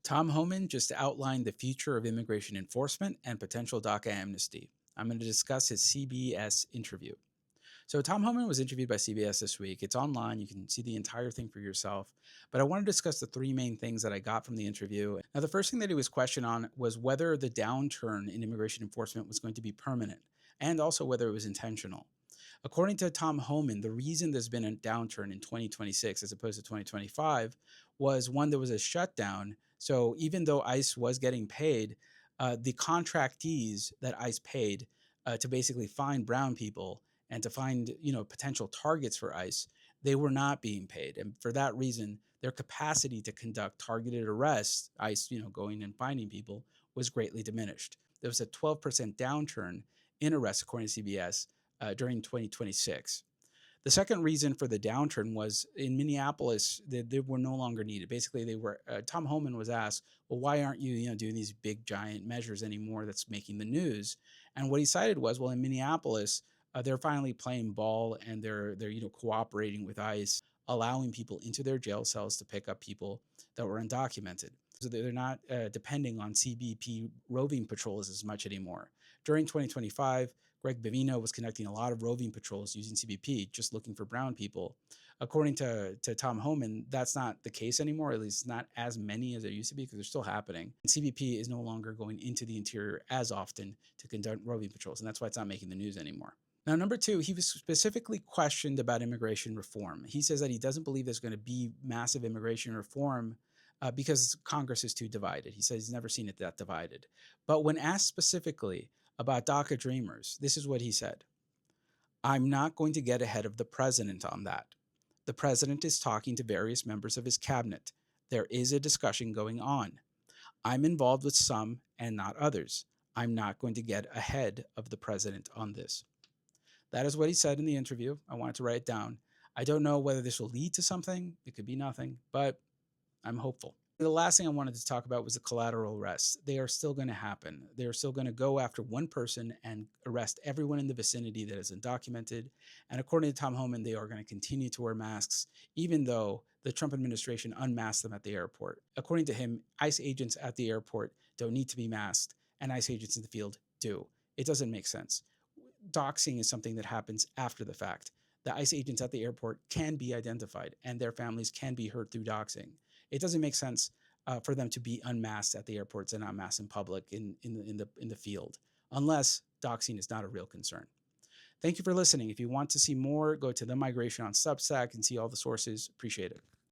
Tom Homan just outlined the future of immigration enforcement and potential DACA amnesty. I'm going to discuss his CBS interview. So, Tom Homan was interviewed by CBS this week. It's online. You can see the entire thing for yourself. But I want to discuss the three main things that I got from the interview. Now, the first thing that he was questioned on was whether the downturn in immigration enforcement was going to be permanent and also whether it was intentional. According to Tom Homan, the reason there's been a downturn in 2026 as opposed to 2025 was one, there was a shutdown. So even though ICE was getting paid, the contractees that ICE paid to basically find brown people and to find potential targets for ICE, they were not being paid, and for that reason, their capacity to conduct targeted arrests, ICE going and finding people, was greatly diminished. There was a 12% downturn in arrests according to CBS during 2026. The second reason for the downturn was in Minneapolis, they were no longer needed. Basically, they were. Tom Homan was asked, "Well, why aren't you, doing these big giant measures anymore? That's making the news." And what he cited was, "Well, in Minneapolis, they're finally playing ball and they're cooperating with ICE, allowing people into their jail cells to pick up people that were undocumented. So they're not depending on CBP roving patrols as much anymore." During 2025, Greg Bavino was conducting a lot of roving patrols using CBP, just looking for brown people. According to Tom Homan, that's not the case anymore, at least not as many as there used to be, because they're still happening. And CBP is no longer going into the interior as often to conduct roving patrols, and that's why it's not making the news anymore. Now, number two, he was specifically questioned about immigration reform. He says that he doesn't believe there's going to be massive immigration reform because Congress is too divided. He says he's never seen it that divided. But when asked specifically about DACA Dreamers, this is what he said: "I'm not going to get ahead of the president on that. The president is talking to various members of his cabinet. There is a discussion going on. I'm involved with some and not others. I'm not going to get ahead of the president on this." That is what he said in the interview. I wanted to write it down. I don't know whether this will lead to something. It could be nothing, but I'm hopeful. The last thing I wanted to talk about was the collateral arrests. They are still going to happen. They are still going to go after one person and arrest everyone in the vicinity that is undocumented. And according to Tom Homan, they are going to continue to wear masks, even though the Trump administration unmasked them at the airport. According to him, ICE agents at the airport don't need to be masked, and ICE agents in the field do. It doesn't make sense. Doxing is something that happens after the fact. The ICE agents at the airport can be identified, and their families can be hurt through doxing. It doesn't make sense for them to be unmasked at the airports and not masked in public in the field, unless doxing is not a real concern. Thank you for listening. If you want to see more, go to The Migration on Substack and see all the sources. Appreciate it.